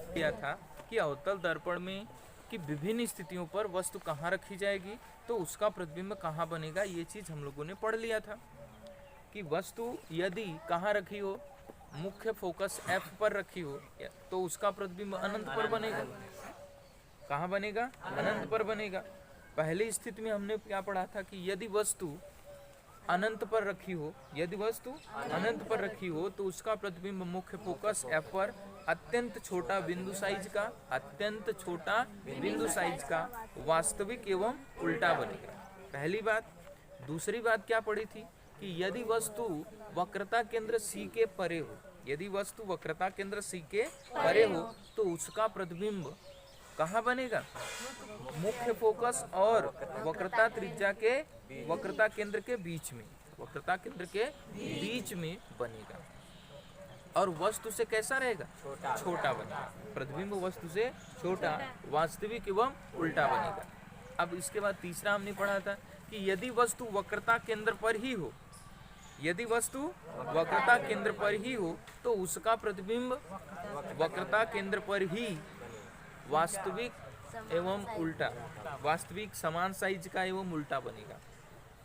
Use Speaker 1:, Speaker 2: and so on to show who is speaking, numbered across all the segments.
Speaker 1: किया था कि अवतल दर्पण में कि विभिन्न स्थितियों पर वस्तु कहाँ रखी जाएगी तो उसका प्रतिबिंब कहाँ बनेगा, ये चीज हम लोगों ने पढ़ लिया था कि वस्तु यदि कहाँ रखी हो, मुख्य फोकस F पर रखी हो तो उसका प्रतिबिंब अनंत पर बनेगा। कहाँ बनेगा? अनंत पर बनेगा। पहली स्थिति में हमने क्या पढ़ा था कि यदि वस्तु अनंत पर रखी हो, यदि वस्तु अनंत पर रखी हो तो उसका प्रतिबिंब मुख्य फोकस F पर अत्यंत छोटा बिंदु साइज का, अत्यंत छोटा बिंदु साइज का वास्तविक एवं उल्टा बनेगा। पहली बात। दूसरी बात क्या पढ़ी थी कि यदि वस्तु वक्रता केंद्र C के परे हो, यदि वस्तु वक्रता केंद्र C के परे हो तो उसका प्रतिबिंब कहाँ बनेगा? मुख्य फोकस और वक्रता त्रिज्या के वक्रता केंद्र के बीच में, वक्रता केंद्र के बीच में बनेगा और वस्तु से कैसा रहेगा? छोटा बनेगा। प्रतिबिंब वस्तु से छोटा, वास्तविक एवं उल्टा बनेगा। अब इसके बाद तीसरा हमने पढ़ा था कि यदि वस्तु वक्रता केंद्र पर ही हो, यदि वस्तु वक्रता केंद्र पर ही हो तो उसका प्रतिबिंब वक्रता केंद्र पर ही वास्तविक एवं उल्टा, वास्तविक समान साइज का एवं उल्टा बनेगा।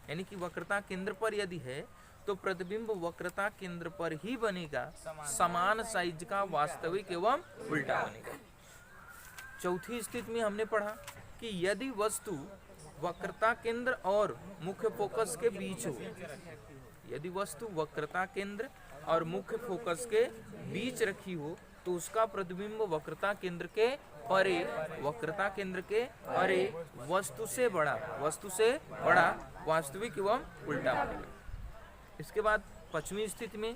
Speaker 1: यानी कि वक्रता केंद्र पर यदि है तो प्रतिबिंब वक्रता केंद्र पर ही बनेगा, समान साइज का वास्तविक एवं उल्टा बनेगा। चौथी स्थिति में हमने पढ़ा कि यदि वस्तु वक्रता केंद्र और मुख्य फोकस के बीच हो, यदि वस्तु वक्रता केंद्र और मुख्य फोकस के बीच रखी हो तो उसका प्रतिबिंब वक्रता केंद्र के परे, वक्रता केंद्र के परे वस्तु से बड़ा, वस्तु से बड़ा वास्तविक एवं उल्टा बनेगा। इसके बाद पांचवी स्थिति में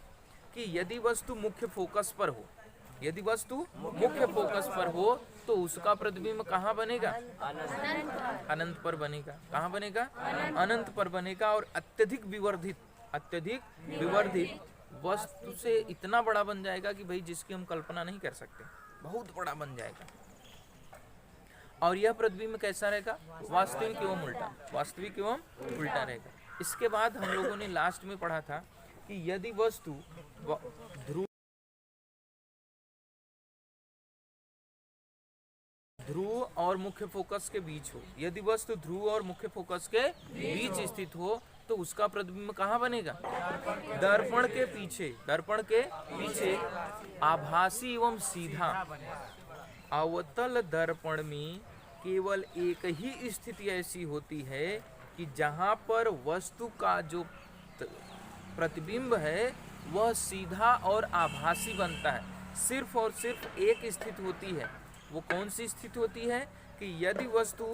Speaker 1: कि यदि वस्तु मुख्य फोकस पर हो, यदि वस्तु मुख्य फोकस पर हो तो उसका प्रतिबिंब कहाँ बनेगा? अनंत पर बनेगा। कहाँ बनेगा? अनंत पर बनेगा और अत्यधिक विवर्धित, अत्यधिक विवर्धित वस्तु से इतना बड़ा बन जाएगा कि भाई जिसकी हम कल्पना नहीं कर सकते, बहुत बड़ा बन जाएगा। और यह प्रतिबिंब कैसा रहेगा? वास्तविक एवं उल्टा, वास्तविक एवं उल्टा रहेगा। इसके बाद हम लोगों ने लास्ट में पढ़ा था कि यदि वस्तु ध्रुव और मुख्य फोकस के बीच हो, यदि वस्तु ध्रुव और मुख्य फोकस के बीच स्थित हो तो उसका प्रतिबिंब कहाँ बनेगा? दर्पण के पीछे, दर्पण के पीछे आभासी एवं सीधा। अवतल दर्पण में केवल एक ही स्थिति ऐसी होती है कि जहां पर वस्तु का जो प्रतिबिंब है वह सीधा और आभासी बनता है। सिर्फ और सिर्फ एक स्थिति होती है। वो कौन सी स्थिति होती है कि यदि वस्तु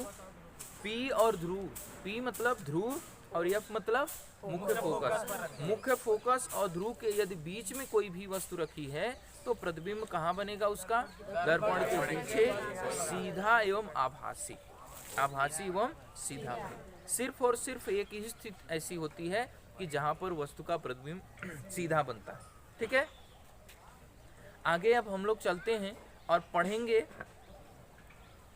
Speaker 1: P और ध्रुव, P मतलब ध्रुव और F मतलब मुख्य फोकस, मुख्य फोकस और ध्रुव के यदि बीच में कोई भी वस्तु रखी है तो प्रतिबिंब कहाँ बनेगा? उसका दर्पण के पीछे सीधा एवं आभासी, आभासी एवं सीधा बनेगा। सिर्फ और सिर्फ एक ही स्थिति ऐसी होती है कि जहां पर वस्तु का प्रतिबिंब सीधा बनता है। ठीक है, आगे अब हम लोग चलते हैं और पढ़ेंगे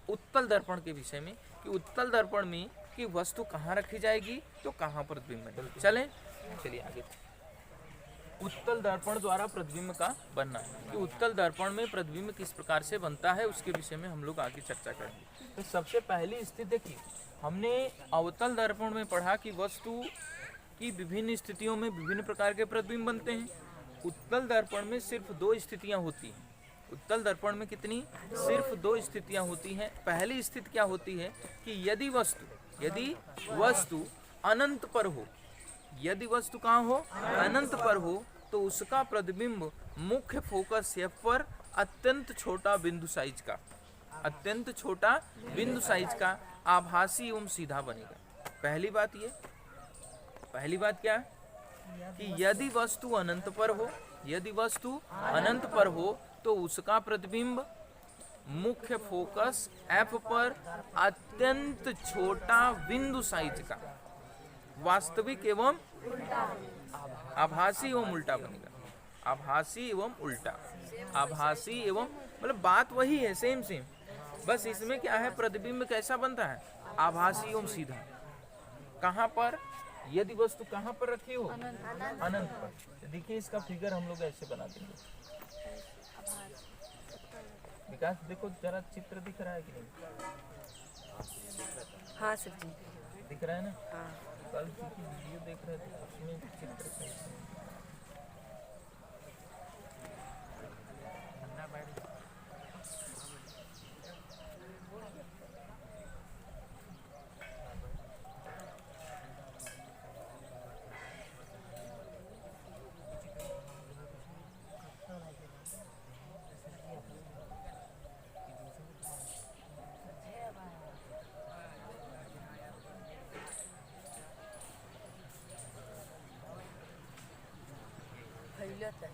Speaker 1: उत्तल दर्पण के विषय में कि उत्तल दर्पण में कि वस्तु कहाँ रखी जाएगी तो कहाँ प्रतिबिंब बनेगा। चलिए आगे। उत्तल दर्पण द्वारा प्रतिबिंब का बनना कि उत्तल दर्पण में प्रतिबिंब किस प्रकार से बनता है उसके विषय में हम लोग आगे चर्चा करेंगे। तो सबसे पहली स्थिति देखिए, हमने अवतल दर्पण में पढ़ा कि वस्तु की विभिन्न स्थितियों में विभिन्न प्रकार के प्रतिबिंब बनते हैं। उत्तल दर्पण में सिर्फ दो स्थितियां होती हैं। उत्तल दर्पण में कितनी? सिर्फ दो स्थितियां होती हैं। पहली स्थिति क्या होती है कि यदि वस्तु अनंत पर हो, यदि वस्तु कहाँ हो? अनंत पर हो तो उसका प्रतिबिंब मुख्य फोकस F पर अत्यंत छोटा बिंदु साइज का, अत्यंत छोटा बिंदु साइज का आभासी एवं सीधा बनेगा। पहली बात ये, पहली बात क्या कि यदि वस्तु अनंत पर हो, यदि वस्तु अनंत पर हो तो उसका प्रतिबिंब मुख्य फोकस F पर अत्यंत छोटा बिंदु साइज का वास्तविक एवं आभासी एवं उल्टा बनेगा। आभासी एवं उल्टा, आभासी एवं मतलब बात वही है, सेम सेम, बस इसमें क्या है प्रतिबिंब कैसा बनता है? आभासी एवं सीधा। कहाँ पर? यदि वस्तु कहाँ पर रखी हो? अनंत पर। देखिए इसका फिगर हम लोग ऐसे बना देंगे। विकास देखो जरा चित्र दिख रहा है कि नहीं?
Speaker 2: हाँ सर जी।
Speaker 1: दिख रहा है ना?
Speaker 2: हाँ।
Speaker 1: कल की वीडियो देख रहे थे उसमें चित्र सही से
Speaker 2: फैलत है।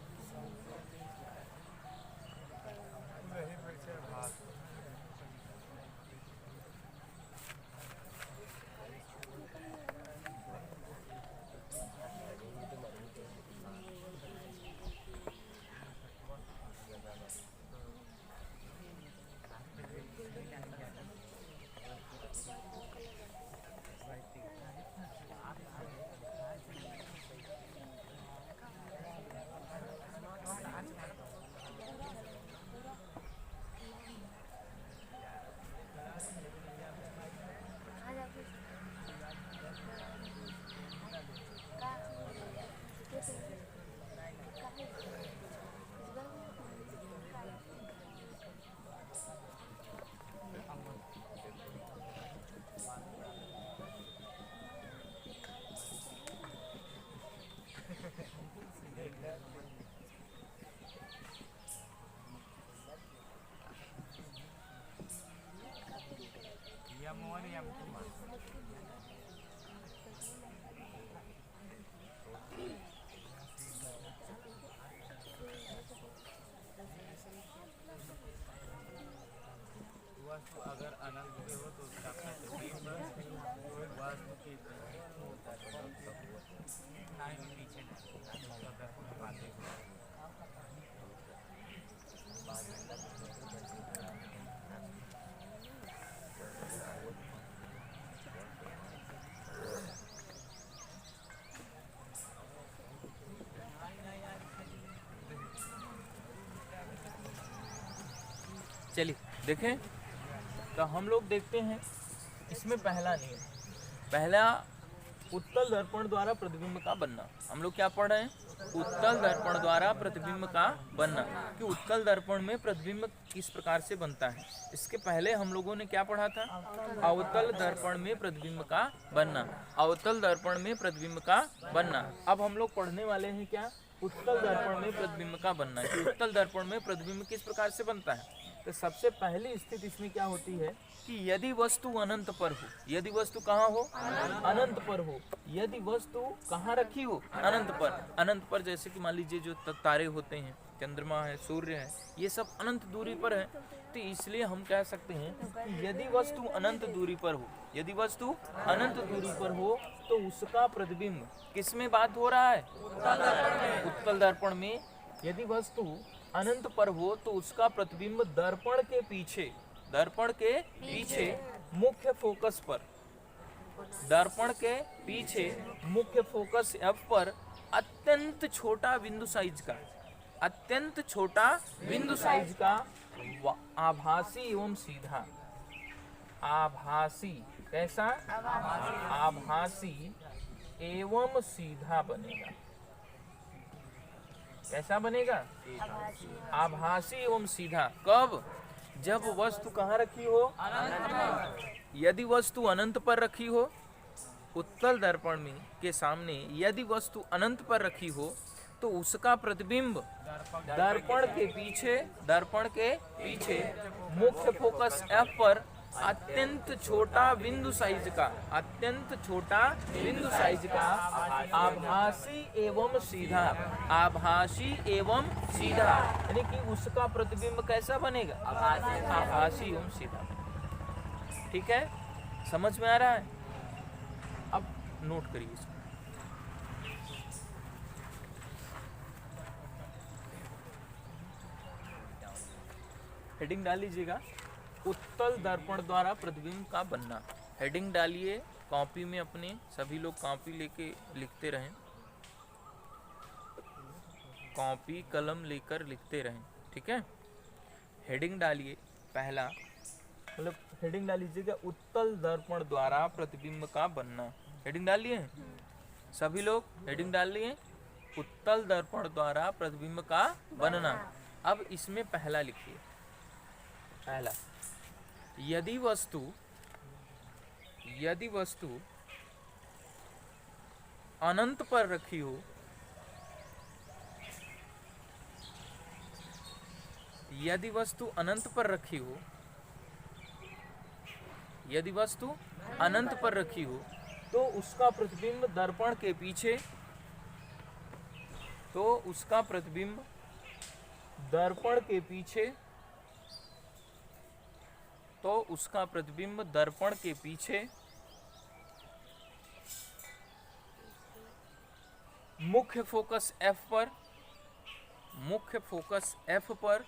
Speaker 3: अगर अनंत के हो तो उसका प्रतिबिंब वास्तु की पीछे
Speaker 1: चलिए देखें तो हम लोग देखते हैं इसमें पहला नियम, पहला उत्तल दर्पण द्वारा प्रतिबिंब का बनना। हम लोग क्या पढ़ रहे हैं? उत्तल दर्पण द्वारा प्रतिबिंब का बनना, कि उत्तल दर्पण में प्रतिबिंब किस प्रकार से बनता है। इसके पहले हम लोगों ने क्या पढ़ा था? अवतल दर्पण में प्रतिबिंब का बनना, अवतल दर्पण में प्रतिबिंब का बनना। अब हम लोग पढ़ने वाले हैं क्या? उत्तल दर्पण में प्रतिबिंब का बनना, कि उत्तल दर्पण में प्रतिबिंब किस प्रकार से बनता है। तो सबसे पहली स्थिति इसमें क्या होती है कि यदि वस्तु अनंत पर हो, यदि वस्तु कहाँ हो? अनंत पर हो। यदि वस्तु कहाँ रखी हो? अनंत पर। अनंत पर जैसे कि मान लीजिए जो तारे होते हैं, चंद्रमा है, सूर्य है, ये सब अनंत दूरी पर है। तो इसलिए हम कह सकते हैं कि यदि वस्तु अनंत दूरी पर हो, यदि वस्तु अनंत दूरी पर हो तो उसका प्रतिबिंब किस में बात हो रहा है? उत्तल दर्पण में। यदि वस्तु अनंत पर हो तो उसका प्रतिबिंब दर्पण के पीछे, दर्पण के पीछे मुख्य फोकस पर, दर्पण के पीछे मुख्य फोकस एफ पर अत्यंत छोटा बिंदु साइज का, अत्यंत छोटा बिंदु साइज का आभासी एवं सीधा, आभासी, कैसा? आभासी एवं सीधा बनेगा। कैसा बनेगा? आभासी एवं सीधा। कब? जब वस्तु कहाँ रखी हो? यदि वस्तु अनंत पर रखी हो, उत्तल दर्पण में के सामने यदि वस्तु अनंत पर रखी हो तो उसका प्रतिबिंब दर्पण के पीछे, दर्पण के पीछे मुख्य फोकस एफ पर अत्यंत छोटा बिंदु साइज का, अत्यंत छोटा बिंदु साइज का आभासी एवं सीधा, आभासी एवं सीधा, यानी कि उसका प्रतिबिंब कैसा बनेगा? आभासी एवं सीधा। ठीक है, समझ में आ रहा है? अब नोट करिए इसको। हेडिंग डाल लीजिएगा, उत्तल दर्पण द्वारा प्रतिबिंब का बनना। हेडिंग डालिए कॉपी में अपने, सभी लोग कॉपी लेके लिखते रहें, कॉपी कलम लेकर लिखते रहें। ठीक है, हेडिंग डालिए पहला, मतलब हेडिंग डाल लीजिएगा उत्तल दर्पण द्वारा प्रतिबिंब का बनना। हेडिंग डाल लिए सभी लोग? हेडिंग डाल लिए, उत्तल दर्पण द्वारा प्रतिबिंब का बनना। अब इसमें पहला लिखिए, पहला, यदि वस्तु अनंत पर रखी हो, यदि वस्तु अनंत पर रखी हो, यदि वस्तु अनंत पर रखी हो तो उसका प्रतिबिंब दर्पण के पीछे, तो उसका प्रतिबिंब दर्पण के पीछे, तो उसका प्रतिबिंब दर्पण के पीछे मुख्य फोकस F पर, मुख्य फोकस F पर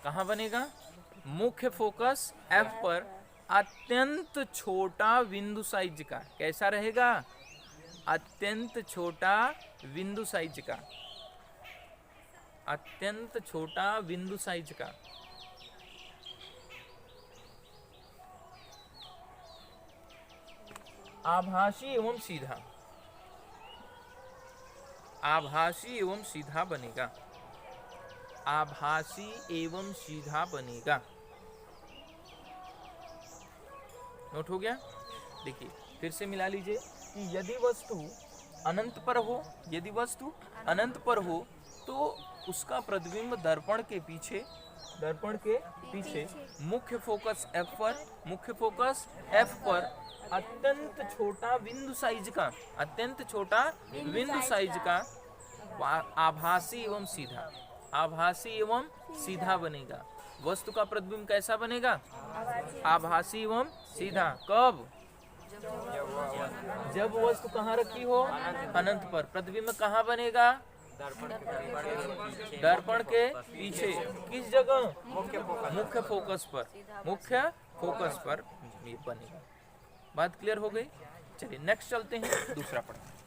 Speaker 1: कहाँ बनेगा? मुख्य फोकस F पर अत्यंत छोटा बिंदु साइज का, कैसा रहेगा? अत्यंत छोटा बिंदु साइज का, अत्यंत छोटा बिंदु साइज का आभासी एवं सीधा, आभासी एवं सीधा बनेगा, आभासी एवं सीधा बनेगा। नोट हो गया? देखिए फिर से मिला लीजिए कि यदि वस्तु अनंत पर हो, यदि वस्तु अनंत पर हो तो उसका प्रतिबिंब दर्पण के पीछे, दर्पण के पीछे मुख्य फोकस F पर, मुख्य फोकस F पर अत्यंत छोटा बिंदु साइज का, अत्यंत छोटा बिंदु साइज का आभासी एवं सीधा, आभासी एवं सीधा बनेगा। वस्तु का प्रतिबिंब कैसा बनेगा? आभासी एवं सीधा। कब? जब वस्तु कहाँ रखी हो? अनंत पर। प्रतिबिंब कहाँ बनेगा? दर्पण के पीछे। किस जगह? मुख्य फोकस पर, मुख्य फोकस पर ये बनेगा। बात क्लियर हो गई? चलिए नेक्स्ट चलते हैं, दूसरा पढ़ते हैं।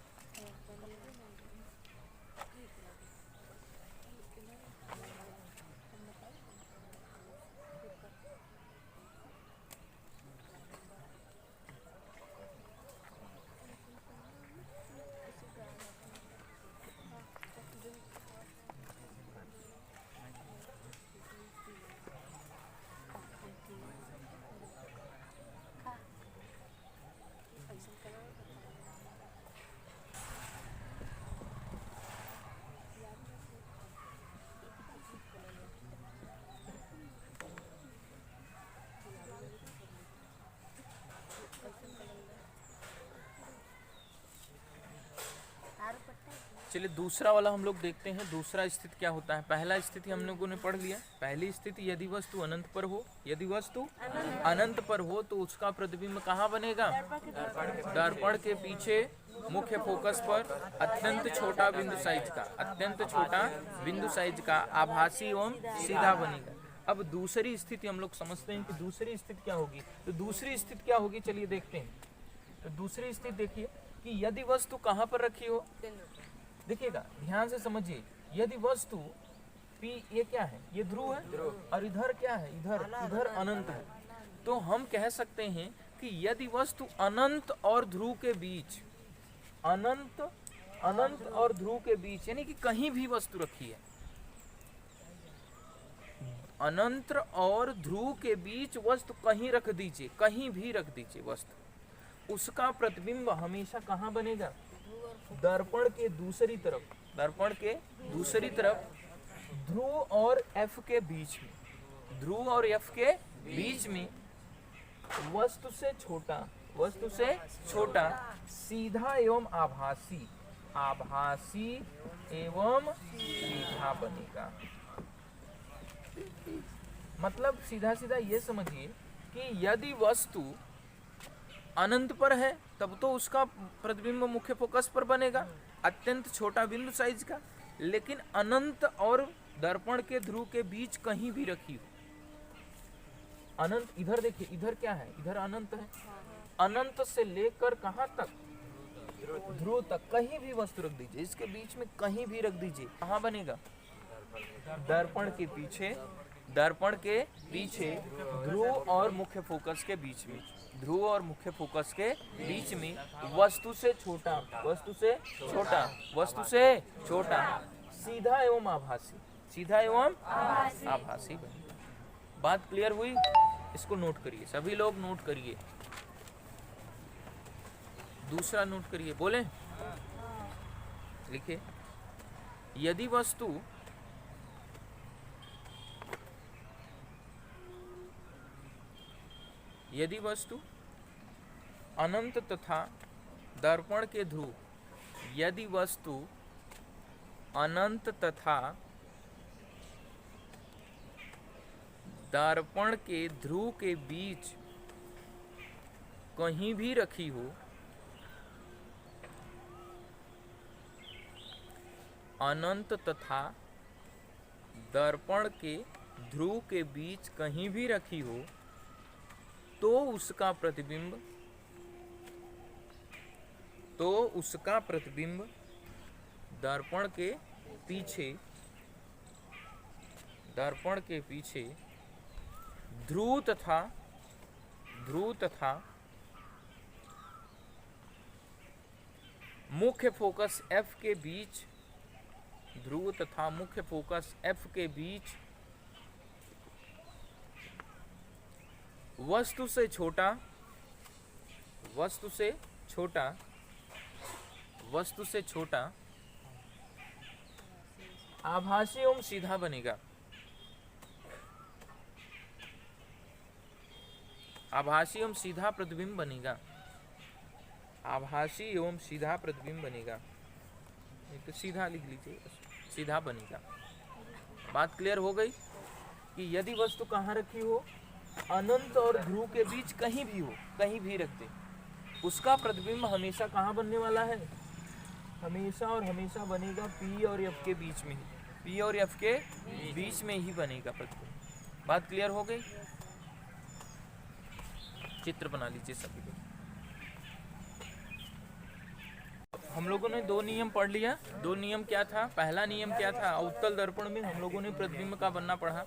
Speaker 1: चलिए दूसरा वाला हम लोग देखते हैं। दूसरा स्थिति क्या होता है? पहला स्थिति हम लोगों ने पढ़ लिया। पहली स्थिति यदि वस्तु अनंत पर हो, यदि वस्तु अनंत पर हो तो उसका प्रतिबिंब कहाँ बनेगा? दर्पण के पीछे मुख्य फोकस पर अत्यंत छोटा बिंदु साइज का, अत्यंत छोटा बिंदु साइज का आभासी एवं सीधा बनेगा। अब दूसरी स्थिति हम लोग समझते हैं कि दूसरी स्थिति क्या होगी। तो दूसरी स्थिति क्या होगी, चलिए देखते हैं। तो दूसरी स्थिति देखिए कि यदि वस्तु कहाँ पर रखी हो, देखिएगा ध्यान से समझिए। यदि वस्तु P, ये क्या है? ये ध्रुव है, और इधर क्या है? इधर, इधर अनंत है। तो हम कह सकते हैं कि यदि वस्तु अनंत और ध्रुव के बीच, अनंत, अनंत और ध्रुव के बीच, यानी कि कहीं भी वस्तु रखी है, अनंत और ध्रुव के बीच वस्तु कहीं रख दीजिए, कहीं भी रख दीजिए वस्तु, उसका प्रतिबिंब हमेशा कहाँ बनेगा? दर्पण के दूसरी तरफ, दर्पण के दूसरी तरफ ध्रुव और F के बीच में, ध्रुव और F के बीच में वस्तु से छोटा, वस्तु से छोटा सीधा एवं आभासी, आभासी एवं सीधा बनेगा। मतलब सीधा सीधा ये समझिए कि यदि वस्तु अनंत पर है तब तो उसका प्रतिबिंब मुख्य फोकस पर बनेगा, अत्यंत छोटा बिंदु साइज का। लेकिन अनंत और दर्पण के ध्रुव के बीच कहीं भी रखी हो, अनंत, इधर देखिए, इधर क्या है? इधर अनंत है। अनंत से लेकर कहाँ तक? ध्रुव तक कहीं भी वस्तु रख दीजिए, इसके बीच में कहीं भी रख दीजिए, कहाँ बनेगा? दर्पण के पीछे, दर्पण के पीछे ध्रुव और मुख्य फोकस के बीच में, ध्रुव और मुख्य फोकस के बीच में वस्तु से छोटा, वस्तु से छोटा, वस्तु से छोटा, सीधा एवं आभासी, सीधा एवं आभासी बनेगा। बात क्लियर हुई? इसको नोट करिए, सभी लोग नोट करिए। दूसरा नोट करिए, बोले लिखिए, यदि वस्तु अनंत तथा दर्पण के ध्रुव, यदि वस्तु अनंत तथा दर्पण के ध्रुव के बीच कहीं भी रखी हो, अनंत तथा दर्पण के ध्रुव के बीच कहीं भी रखी हो, तो उसका प्रतिबिंब दर्पण के पीछे ध्रुव तथा मुख्य फोकस F के बीच, ध्रुव तथा मुख्य फोकस F के बीच वस्तु से छोटा, वस्तु से छोटा, वस्तु से छोटा आभासी एवं सीधा बनेगा, आभासी एवं सीधा प्रतिबिंब बनेगा, आभासी एवं सीधा प्रतिबिंब बनेगा। तो सीधा लिख लीजिए, सीधा बनेगा। बात क्लियर हो गई कि यदि वस्तु कहाँ रखी हो, अनंत और ध्रुव के बीच कहीं भी हो, कहीं भी रखते, उसका प्रतिबिंब हमेशा कहाँ बनने वाला है, हमेशा और हमेशा बनेगा P और F के बीच में ही, P और F के बीच में ही बनेगा प्रतिबिंब। बात क्लियर हो गई? चित्र बना लीजिए सभी लोग। हम लोगों ने दो नियम पढ़ लिया। दो नियम क्या था? पहला नियम क्या था? अवतल दर्पण में हम लोगों ने प्रतिबिंब का बनना पढ़ा,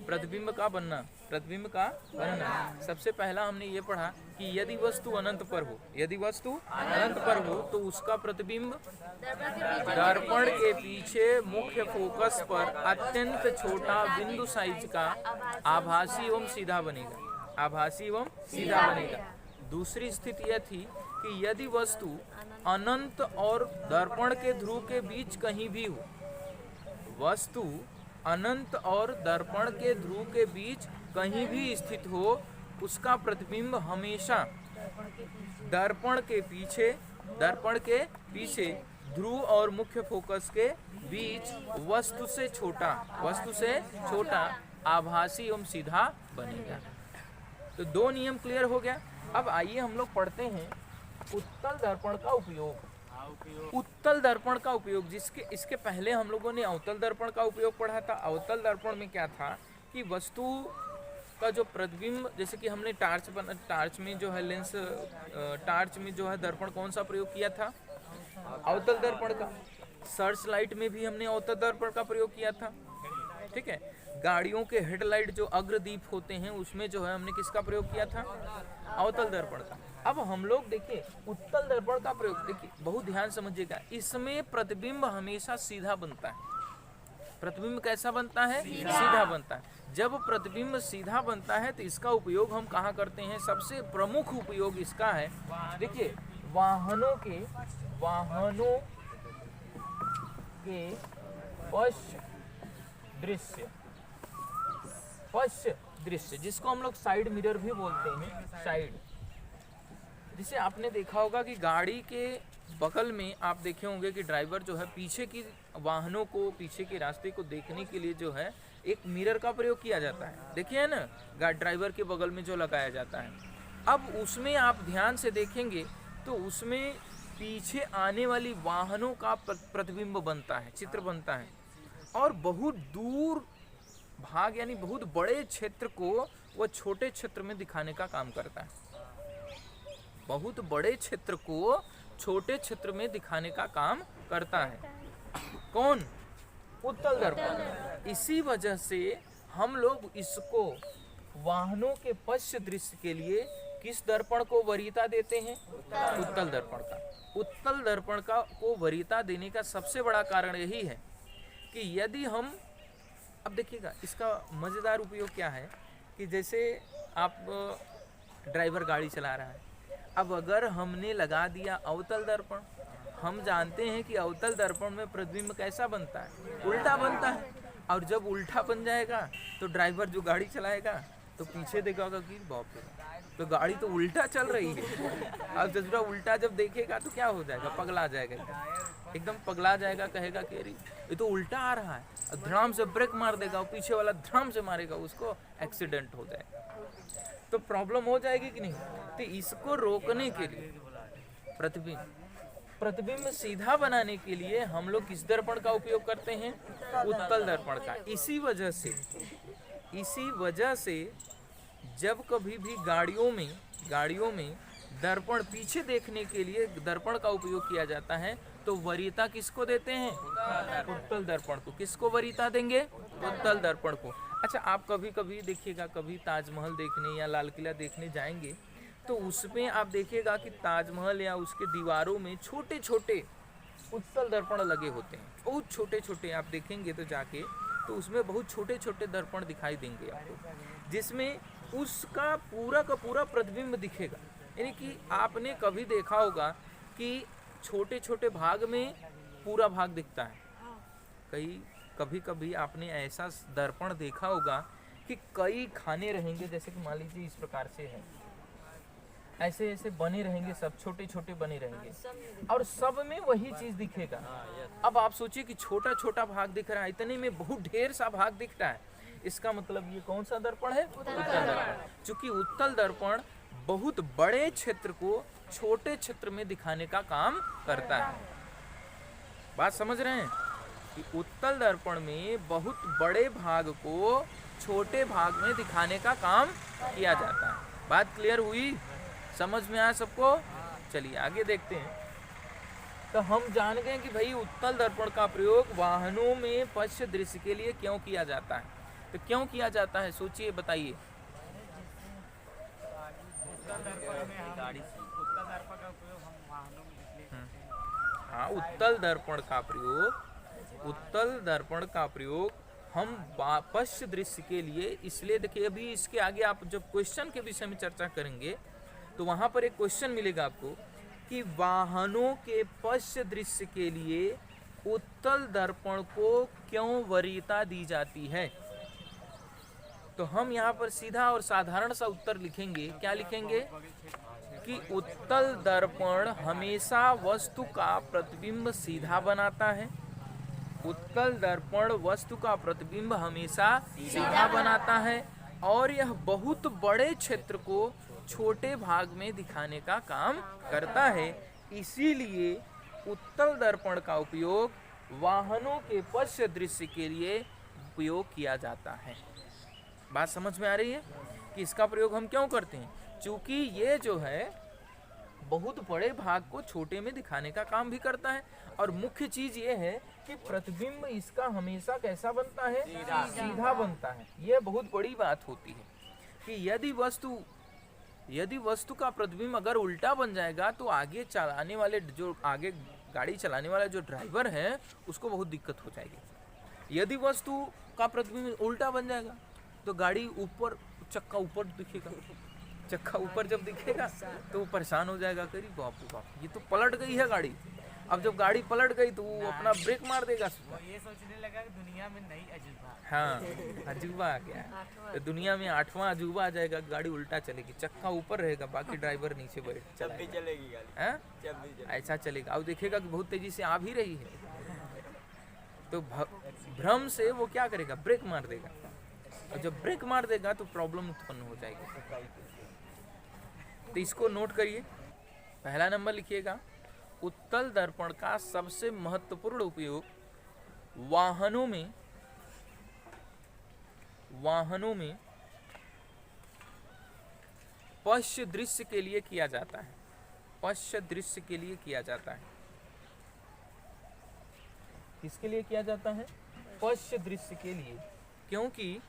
Speaker 1: प्रतिबिंब का बनना, प्रतिबिंब का बनना। सबसे पहला हमने ये पढ़ा कि यदि वस्तु अनंत पर हो, यदि वस्तु अनंत पर हो तो उसका प्रतिबिंब दर्पण के पीछे मुख्य फोकस पर अत्यंत छोटा बिंदु साइज का आभासी एवं सीधा बनेगा, आभासी एवं सीधा बनेगा। दूसरी स्थिति यह थी कि यदि वस्तु अनंत और दर्पण के ध्रुव के बीच कहीं भी हो, वस्तु अनंत और दर्पण के ध्रुव के बीच कहीं भी स्थित हो, उसका प्रतिबिंब हमेशा दर्पण के पीछे ध्रुव और मुख्य फोकस के बीच वस्तु से छोटा आभासी एवं सीधा बनेगा। तो दो नियम क्लियर हो गया। अब आइए हम लोग पढ़ते हैं उत्तल दर्पण का उपयोग। उत्तल दर्पण का उपयोग, जिसके इसके पहले हम लोगों ने अवतल दर्पण का उपयोग पढ़ा था। अवतल दर्पण में क्या था कि वस्तु का जो प्रतिबिंब, जैसे कि हमने टार्च में जो है लेंस, टार्च में जो है दर्पण कौन सा प्रयोग किया था? अवतल दर्पण का। सर्च लाइट में भी हमने अवतल दर्पण का प्रयोग किया था, ठीक है। गाड़ियों के हेडलाइट जो अग्रदीप होते हैं उसमें जो है हमने किसका प्रयोग किया था? अवतल दर्पण का। अब हम लोग देखिए उत्तल दर्पण का प्रयोग, देखिए बहुत ध्यान समझिएगा, इसमें प्रतिबिंब हमेशा सीधा बनता है। प्रतिबिंब कैसा बनता है? सीधा बनता है। जब प्रतिबिंब सीधा बनता है तो इसका उपयोग हम कहाँ करते हैं? सबसे प्रमुख उपयोग इसका है, देखिए वाहनों के पश्च दृश्य, जिसको हम लोग साइड मिरर भी बोलते हैं, साइड। जिसे आपने देखा होगा कि गाड़ी के बगल में आप देखे होंगे कि ड्राइवर जो है पीछे की वाहनों को, पीछे के रास्ते को देखने के लिए जो है एक मिरर का प्रयोग किया जाता है। देखिए ना, ड्राइवर के बगल में जो लगाया जाता है। अब उसमें आप ध्यान से देखेंगे तो उसमें पीछे आने वाली वाहनों का प्रतिबिंब बनता है, चित्र बनता है, और बहुत दूर भाग यानी बहुत बड़े क्षेत्र को वो छोटे क्षेत्र में दिखाने का काम करता है। बहुत बड़े क्षेत्र को छोटे क्षेत्र में दिखाने का काम करता है। कौन? उत्तल दर्पण। इसी वजह से हम लोग इसको वाहनों के पश्च दृश्य के लिए किस दर्पण को वरीयता देते हैं? उत्तल दर्पण का। उत्तल दर्पण का को वरीयता देने का सबसे बड़ा कारण यही है कि यदि हम, अब देखिएगा इसका मज़ेदार उपयोग क्या है कि जैसे आप ड्राइवर गाड़ी चला रहा है, अब अगर हमने लगा दिया अवतल दर्पण, हम जानते हैं कि अवतल दर्पण में प्रतिबिंब कैसा बनता है? उल्टा बनता है। और जब उल्टा बन जाएगा तो ड्राइवर जो गाड़ी चलाएगा तो पीछे देखेगा कि बाप रे, तो गाड़ी तो उल्टा चल रही है। अब जब उल्टा जब देखेगा तो क्या हो जाएगा? पगला जाएगा, एकदम पगला जाएगा, कहेगा कि अरे ये तो उल्टा आ रहा है, धड़ाम से ब्रेक मार देगा और पीछे वाला धड़ाम से मारेगा, उसको एक्सीडेंट हो जाएगा, तो प्रॉब्लम हो जाएगी कि नहीं? तो इसको रोकने के लिए प्रतिबिंब सीधा बनाने के लिए हम लोग किस दर्पण का उपयोग करते हैं? उत्तल दर्पण का। इसी वजह से जब कभी भी गाड़ियों में दर्पण पीछे देखने के लिए दर्पण का उपयोग किया जाता है तो वरीयता किसको देते हैं? उत्तल दर्पण को। किसको वरीयता देंगे? उत्तल दर्पण को। अच्छा, आप कभी कभी देखिएगा, कभी ताजमहल देखने या लाल किला देखने जाएंगे तो उसमें आप देखिएगा कि ताजमहल या उसके दीवारों में छोटे छोटे उत्तल दर्पण लगे होते हैं, बहुत छोटे छोटे। आप देखेंगे तो जाके तो उसमें बहुत छोटे छोटे दर्पण दिखाई देंगे आपको, जिसमें उसका पूरा का पूरा प्रतिबिंब दिखेगा। यानी कि आपने कभी देखा होगा कि छोटे छोटे भाग में पूरा भाग दिखता है। कभी कभी आपने ऐसा दर्पण देखा होगा कि कई खाने रहेंगे, जैसे कि मान लीजिए इस प्रकार से है, ऐसे ऐसे बने रहेंगे, सब छोटे छोटे बने रहेंगे और सब में वही चीज दिखेगा। अब आप सोचिए कि छोटा छोटा भाग दिख रहा है, इतने में बहुत ढेर सा भाग दिख रहा है, इसका मतलब ये कौन सा दर्पण है? उत्तल दर्पण। चूंकि उत्तल दर्पण बहुत बड़े क्षेत्र को छोटे क्षेत्र में दिखाने का काम करता है। बात समझ रहे हैं कि उत्तल दर्पण में बहुत बड़े भाग को छोटे भाग में दिखाने का काम किया जाता है। बात क्लियर हुई? समझ में आया सबको? चलिए आगे देखते हैं। तो हम जान गए कि भाई उत्तल दर्पण का प्रयोग वाहनों में पश्च दृश्य के लिए क्यों किया जाता है। तो क्यों किया जाता है, सोचिए, बताइए। हाँ, उत्तल दर्पण का प्रयोग हम पश्च दृश्य के लिए इसलिए, देखिए अभी इसके आगे आप जब क्वेश्चन के विषय में चर्चा करेंगे तो वहां पर एक क्वेश्चन मिलेगा आपको कि वाहनों के पश्च दृश्य के लिए उत्तल दर्पण को क्यों वरीयता दी जाती है। तो हम यहाँ पर सीधा और साधारण सा उत्तर लिखेंगे। क्या लिखेंगे? कि उत्तल दर्पण हमेशा वस्तु का प्रतिबिंब सीधा बनाता है। उत्तल दर्पण वस्तु का प्रतिबिंब हमेशा सीधा बनाता है और यह बहुत बड़े क्षेत्र को छोटे भाग में दिखाने का काम करता है। इसीलिए उत्तल दर्पण का उपयोग वाहनों के पश्च दृश्य के लिए उपयोग किया जाता है। बात समझ में आ रही है कि इसका प्रयोग हम क्यों करते हैं? क्योंकि ये जो है बहुत बड़े भाग को छोटे में दिखाने का काम भी करता है और मुख्य चीज ये है कि प्रतिबिंब इसका हमेशा कैसा बनता है? सीधा बनता है। यह बहुत बड़ी बात होती है कि यदि वस्तु का प्रतिबिंब अगर उल्टा बन जाएगा तो आगे चलाने वाले गाड़ी चलाने वाला जो ड्राइवर है उसको बहुत दिक्कत हो जाएगी। यदि वस्तु का प्रतिबिंब उल्टा बन जाएगा तो गाड़ी ऊपर, चक्का ऊपर दिखेगा, चक्का ऊपर जब दिखेगा तो वो परेशान हो जाएगा, करी बाप रे बाप, ये तो पलट गई है गाड़ी। अब जब गाड़ी पलट गई तो वो अपना ब्रेक मार देगा।
Speaker 3: ये सोचने लगा कि दुनिया में नई अजूबा।
Speaker 1: हाँ, अजूबा आ गया। तो दुनिया में 8वां अजूबा आ जाएगा, गाड़ी उल्टा चलेगी, चक्का ऊपर रहेगा, बाकी ड्राइवर नीचे बैठ
Speaker 3: चलेगी गाड़ी,
Speaker 1: ऐसा चलेगा। अब देखेगा कि बहुत तेजी से आ भी रही है तो भ्रम से वो क्या करेगा? ब्रेक मार देगा। और जब ब्रेक मार देगा तो प्रॉब्लम उत्पन्न हो जाएगी। तो इसको नोट करिए। पहला नंबर लिखिएगा, उत्तल दर्पण का सबसे महत्वपूर्ण उपयोग वाहनों में पश्च दृश्य के लिए किया जाता है। पश्च दृश्य के लिए किया जाता है। किसके लिए किया जाता है? पश्य दृश्य के लिए, क्योंकि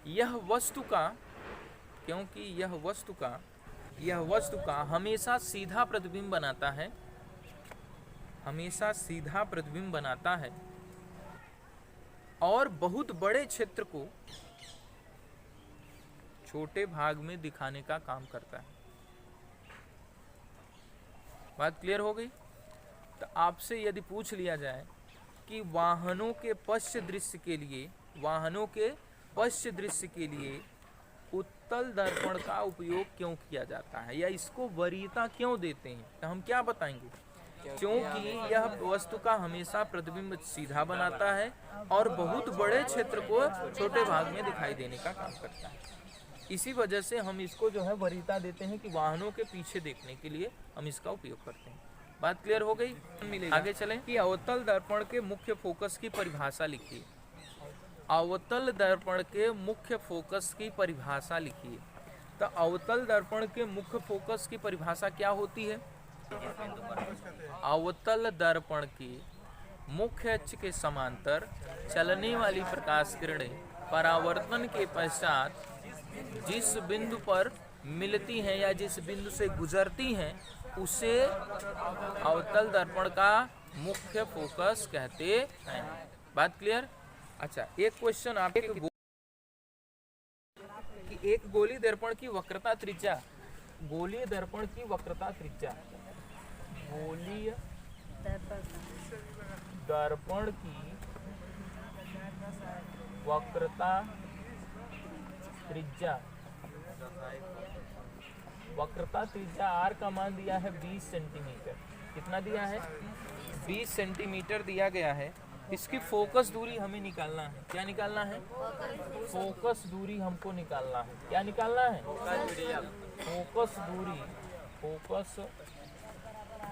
Speaker 1: यह वस्तु का हमेशा सीधा प्रतिबिंब बनाता है, और बहुत बड़े क्षेत्र को छोटे भाग में दिखाने का काम करता है। बात क्लियर हो गई? तो आपसे यदि पूछ लिया जाए कि वाहनों के पश्य दृश्य के लिए उत्तल दर्पण का उपयोग क्यों किया जाता है, या इसको वरीयता क्यों देते हैं, तो हम क्या बताएंगे? क्योंकि यह वस्तु का हमेशा प्रतिबिंब सीधा बनाता है और बहुत बड़े क्षेत्र को छोटे भाग में दिखाई देने का काम करता है। इसी वजह से हम इसको जो है वरीयता देते हैं कि वाहनों के पीछे देखने के लिए हम इसका उपयोग करते हैं। बात क्लियर हो गई? आगे चलें कि अवतल दर्पण के मुख्य फोकस की परिभाषा लिखिए। अवतल दर्पण के मुख्य फोकस की परिभाषा लिखिए। तो अवतल दर्पण के मुख्य फोकस की परिभाषा क्या होती है? अवतल दर्पण की मुख्य अक्ष के समांतर चलने वाली प्रकाश किरणें परावर्तन के पश्चात जिस बिंदु पर मिलती हैं या जिस बिंदु से गुजरती हैं उसे अवतल दर्पण का मुख्य फोकस कहते हैं। बात क्लियर? अच्छा, एक क्वेश्चन आपके एक गोलीय दर्पण की वक्रता त्रिज्या, गोलीय दर्पण की वक्रता त्रिज्या, गोलीय दर्पण की वक्रता त्रिज्या, वक्रता त्रिज्या आर का मान दिया है 20 सेंटीमीटर। कितना दिया है? 20 सेंटीमीटर दिया गया है। इसकी फोकस दूरी हमें निकालना है। क्या निकालना है? फोकस दूरी हमको निकालना है। क्या निकालना है? फोकस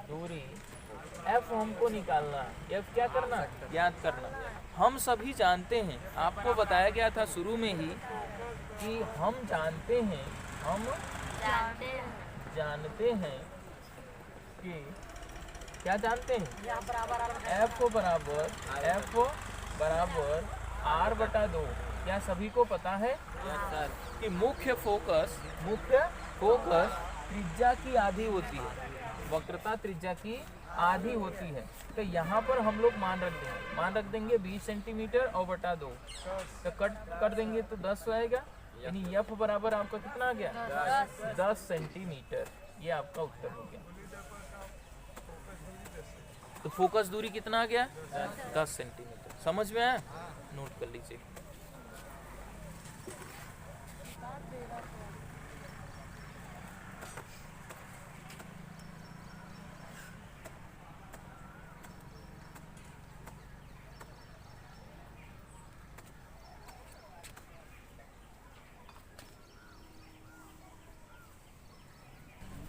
Speaker 1: दूरी एफ हमको निकालना है। एफ क्या करना? याद करना। हम सभी जानते हैं, आपको बताया गया था शुरू में ही कि हम जानते हैं कि क्या जानते हैं? एफ बराबर आर बटा 2। क्या सभी को पता है कि मुख्य फोकस त्रिज्या की आधी होती है, वक्रता त्रिज्या की आधी होती है। तो यहाँ पर हम लोग मान रख देंगे 20 सेंटीमीटर और बटा 2, तो कट कर देंगे तो 10 आएगा, यानी एफ बराबर आपका कितना आ गया? 10 सेंटीमीटर। ये आपका उत्तर हो गया। तो फोकस दूरी कितना आ गया? 10 सेंटीमीटर। समझ में आया? नोट कर लीजिए।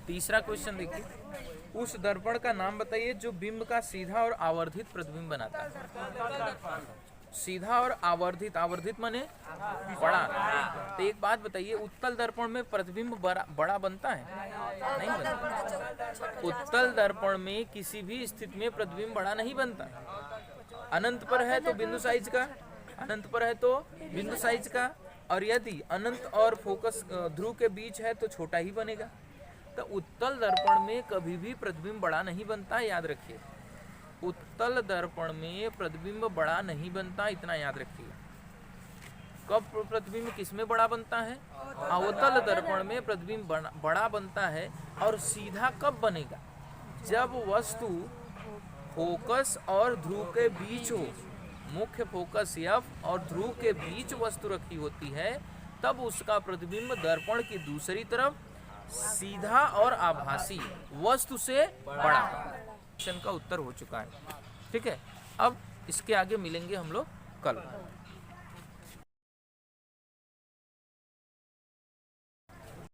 Speaker 1: तीसरा क्वेश्चन देखिए, उस दर्पण का नाम बताइए जो बिंब का सीधा और आवर्धित प्रतिबिंब बनाता है। सीधा और आवर्धित, आवर्धित माने बड़ा। तो एक बात बताइए, उत्तल दर्पण में प्रतिबिंब बड़ा बनता है? नहीं बनता। उत्तल दर्पण में किसी भी स्थिति में प्रतिबिंब बड़ा नहीं बनता। अनंत पर है तो बिंदु साइज का, अनंत पर है तो बिंदु साइज का, और यदि अनंत और फोकस ध्रुव के बीच है तो छोटा ही बनेगा। तो उत्तल दर्पण में कभी भी प्रतिबिंब बड़ा नहीं बनता, याद रखिए। उत्तल दर्पण में प्रतिबिंब बड़ा नहीं बनता, इतना याद रखिए। कब प्रतिबिंब किसमें बड़ा बनता है? अवतल दर्पण में प्रतिबिंब बड़ा बनता है। और सीधा कब बनेगा? जब वस्तु फोकस और ध्रुव के बीच हो। मुख्य फोकस एफ और ध्रुव के बीच वस्तु रखी होती है, तब उसका प्रतिबिंब दर्पण की दूसरी तरफ सीधा और आभासी वस्तु से बड़ा। क्वेश्चन का उत्तर हो चुका है। ठीक है, अब इसके आगे मिलेंगे हम लोग कल।